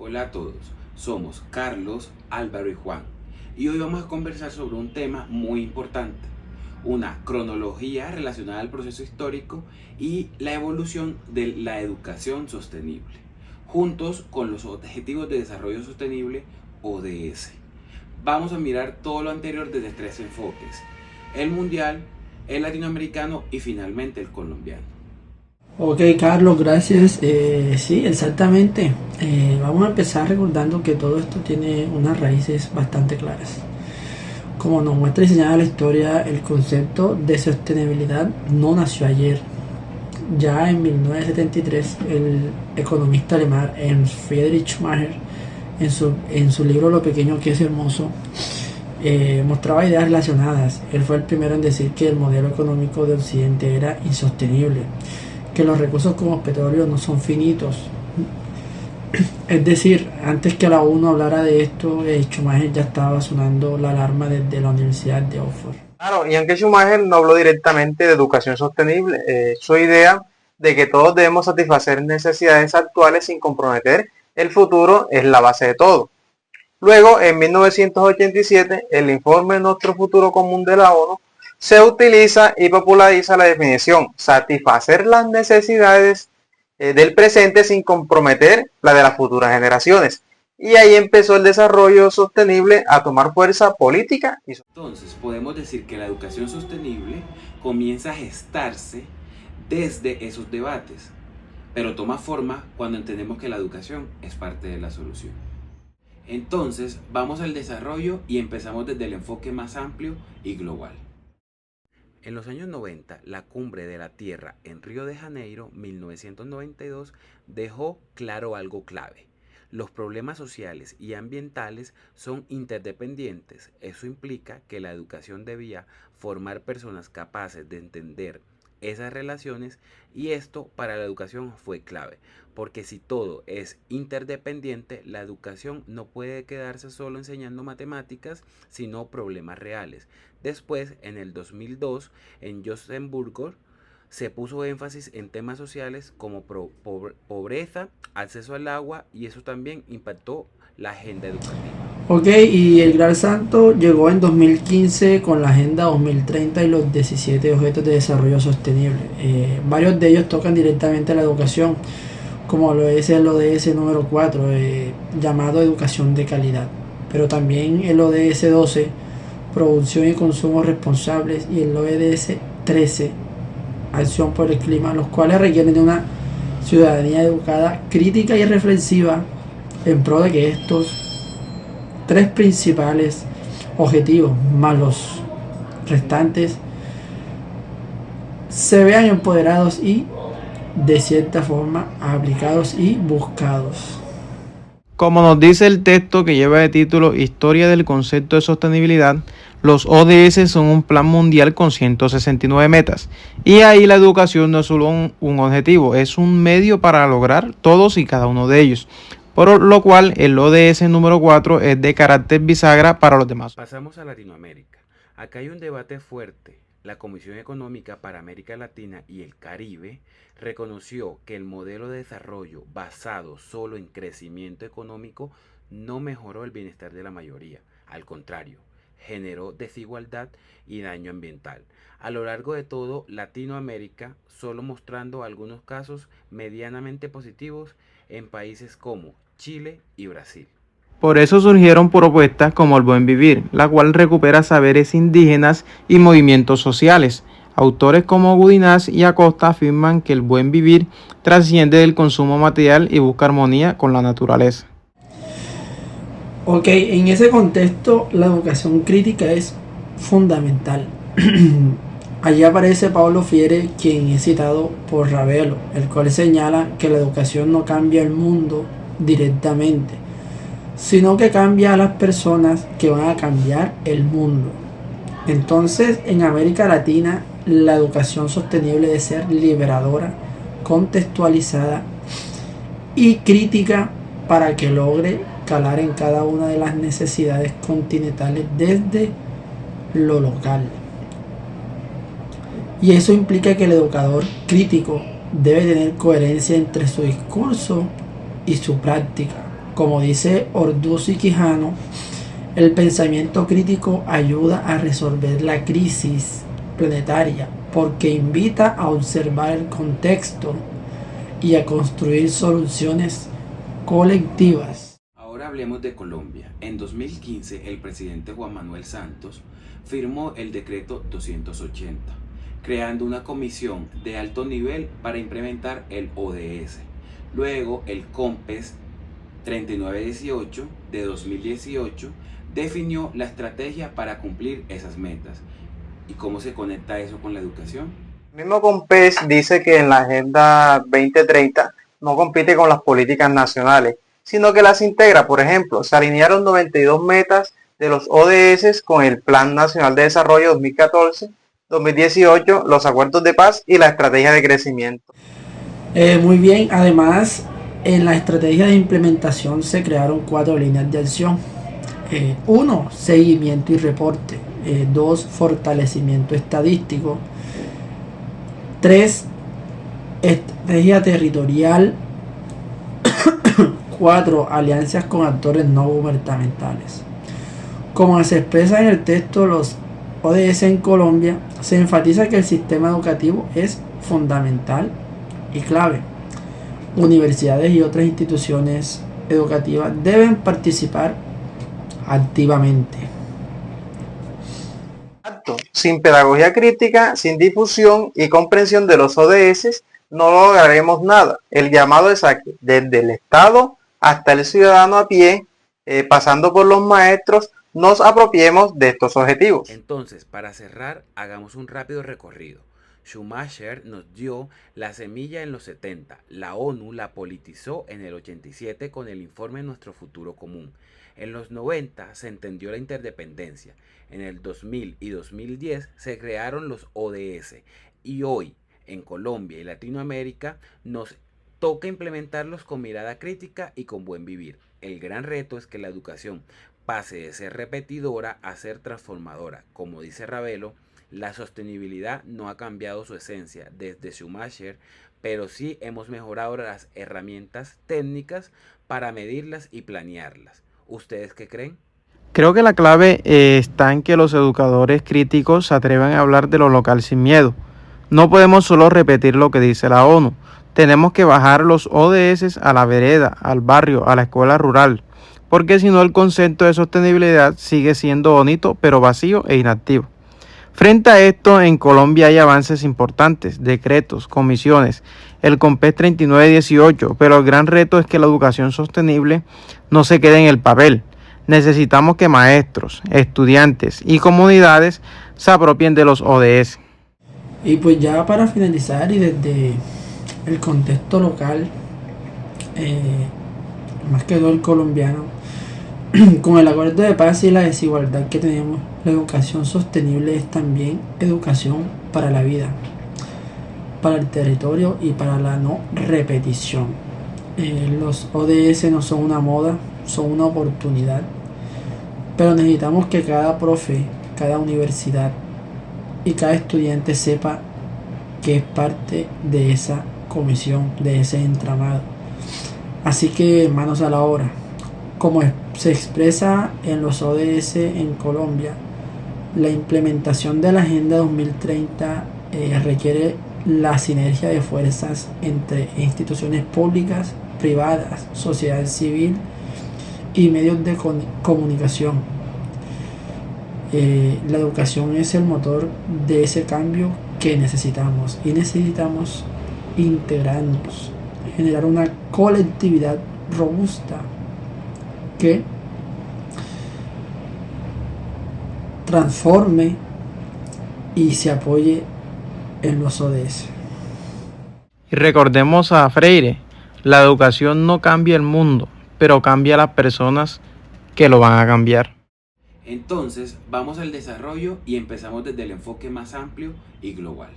Hola a todos, somos Carlos, Álvaro y Juan y hoy vamos a conversar sobre un tema muy importante, una cronología relacionada al proceso histórico y la evolución de la educación sostenible, juntos con los Objetivos de Desarrollo Sostenible ODS. Vamos a mirar todo lo anterior desde tres enfoques, el mundial, el latinoamericano y finalmente el colombiano. Ok, Carlos, gracias. Sí, exactamente. Vamos a empezar recordando que todo esto tiene unas raíces bastante claras. Como nos muestra y señala la historia, el concepto de sostenibilidad no nació ayer. Ya en 1973, el economista alemán Ernst Friedrich Schumacher, en su libro Lo pequeño que es hermoso, mostraba ideas relacionadas. Él fue el primero en decir que el modelo económico de Occidente era insostenible, que los recursos como petróleo no son finitos. Es decir, antes que la ONU hablara de esto, Schumacher ya estaba sonando la alarma desde la Universidad de Oxford. Claro, y aunque Schumacher no habló directamente de educación sostenible, su idea de que todos debemos satisfacer necesidades actuales sin comprometer el futuro es la base de todo. Luego, en 1987, el informe Nuestro Futuro Común de la ONU se utiliza y populariza la definición satisfacer las necesidades del presente sin comprometer la de las futuras generaciones. Y ahí empezó el desarrollo sostenible a tomar fuerza política y social. Entonces, podemos decir que la educación sostenible comienza a gestarse desde esos debates, pero toma forma cuando entendemos que la educación es parte de la solución. Entonces, vamos al desarrollo y empezamos desde el enfoque más amplio y global. En los años 90, la Cumbre de la Tierra en Río de Janeiro, 1992, dejó claro algo clave. Los problemas sociales y ambientales son interdependientes. Eso implica que la educación debía formar personas capaces de entender esas relaciones y esto para la educación fue clave, porque si todo es interdependiente, la educación no puede quedarse solo enseñando matemáticas, sino problemas reales. Después, en el 2002, en Johannesburgo, se puso énfasis en temas sociales como pobreza, acceso al agua y eso también impactó la agenda educativa. Ok, y el Gran Santo llegó en 2015 con la Agenda 2030 y los 17 Objetos de Desarrollo Sostenible. Varios de ellos tocan directamente la educación, como lo es el ODS número 4, llamado Educación de Calidad. Pero también el ODS 12, Producción y Consumo Responsables, y el ODS 13, Acción por el Clima, los cuales requieren de una ciudadanía educada, crítica y reflexiva en pro de que estos tres principales objetivos más los restantes se vean empoderados y de cierta forma aplicados y buscados. Como nos dice el texto que lleva de título Historia del concepto de sostenibilidad, los ODS son un plan mundial con 169 metas. Y ahí la educación no es solo un objetivo, es un medio para lograr todos y cada uno de ellos. Por lo cual el ODS número 4 es de carácter bisagra para los demás. Pasamos a Latinoamérica. Acá hay un debate fuerte. La Comisión Económica para América Latina y el Caribe reconoció que el modelo de desarrollo basado solo en crecimiento económico no mejoró el bienestar de la mayoría. Al contrario, generó desigualdad y daño ambiental. A lo largo de todo Latinoamérica, solo mostrando algunos casos medianamente positivos en países como Chile y Brasil. Por eso surgieron propuestas como el Buen Vivir, la cual recupera saberes indígenas y movimientos sociales. Autores como Gudinás y Acosta afirman que el buen vivir trasciende del consumo material y busca armonía con la naturaleza. Ok, en ese contexto la educación crítica es fundamental. Allí aparece Paulo Freire, quien es citado por Ravelo, el cual señala que la educación no cambia el mundo directamente, sino que cambia a las personas que van a cambiar el mundo. Entonces, en América Latina, la educación sostenible debe ser liberadora, contextualizada y crítica para que logre calar en cada una de las necesidades continentales desde lo local. Y eso implica que el educador crítico debe tener coherencia entre su discurso y su práctica. Como dice Orduz y Quijano, el pensamiento crítico ayuda a resolver la crisis planetaria porque invita a observar el contexto y a construir soluciones colectivas. Ahora hablemos de Colombia. En 2015, el presidente Juan Manuel Santos firmó el decreto 280, creando una comisión de alto nivel para implementar el ODS. Luego, el COMPES 3918 de 2018 definió la estrategia para cumplir esas metas. ¿Y cómo se conecta eso con la educación? El mismo COMPES dice que en la Agenda 2030 no compite con las políticas nacionales, sino que las integra. Por ejemplo, se alinearon 92 metas de los ODS con el Plan Nacional de Desarrollo 2014-2018, los acuerdos de paz y la estrategia de crecimiento. Muy bien, además en la estrategia de implementación se crearon 4 líneas de acción. 1. Seguimiento y reporte. 2. Fortalecimiento estadístico. 3. Estrategia territorial. 4. Alianzas con actores no gubernamentales. Como se expresa en el texto, los ODS en Colombia, se enfatiza que el sistema educativo es fundamental y clave. Universidades y otras instituciones educativas deben participar activamente. Sin pedagogía crítica, sin difusión y comprensión de los ODS, no lograremos nada. El llamado es a que desde el Estado hasta el ciudadano a pie, pasando por los maestros, nos apropiemos de estos objetivos. Entonces, para cerrar, hagamos un rápido recorrido. Schumacher nos dio la semilla en los 70, la ONU la politizó en el 87 con el informe Nuestro Futuro Común. En los 90 se entendió la interdependencia, en el 2000 y 2010 se crearon los ODS y hoy en Colombia y Latinoamérica nos toca implementarlos con mirada crítica y con buen vivir. El gran reto es que la educación pase de ser repetidora a ser transformadora. Como dice Ravelo, la sostenibilidad no ha cambiado su esencia desde Schumacher, pero sí hemos mejorado las herramientas técnicas para medirlas y planearlas. ¿Ustedes qué creen? Creo que la clave está en que los educadores críticos se atrevan a hablar de lo local sin miedo. No podemos solo repetir lo que dice la ONU. Tenemos que bajar los ODS a la vereda, al barrio, a la escuela rural, porque si no el concepto de sostenibilidad sigue siendo bonito pero vacío e inactivo. Frente a esto, en Colombia hay avances importantes, decretos, comisiones, el COMPES 3918, pero el gran reto es que la educación sostenible no se quede en el papel. Necesitamos que maestros, estudiantes y comunidades se apropien de los ODS. Y pues ya para finalizar y desde el contexto local, más que todo el colombiano, con el acuerdo de paz y la desigualdad que tenemos, la educación sostenible es también educación para la vida, para el territorio y para la no repetición. Los ODS no son una moda, son una oportunidad, pero necesitamos que cada profe, cada universidad y cada estudiante sepa que es parte de esa comisión, de ese entramado. Así que manos a la obra. Como se expresa en los ODS en Colombia, la implementación de la Agenda 2030 requiere la sinergia de fuerzas entre instituciones públicas, privadas, sociedad civil y medios de comunicación. La educación es el motor de ese cambio que necesitamos y necesitamos integrarnos, generar una colectividad robusta que transforme y se apoye en los ODS. Y recordemos a Freire, la educación no cambia el mundo, pero cambia a las personas que lo van a cambiar. Entonces, vamos al desarrollo y empezamos desde el enfoque más amplio y global.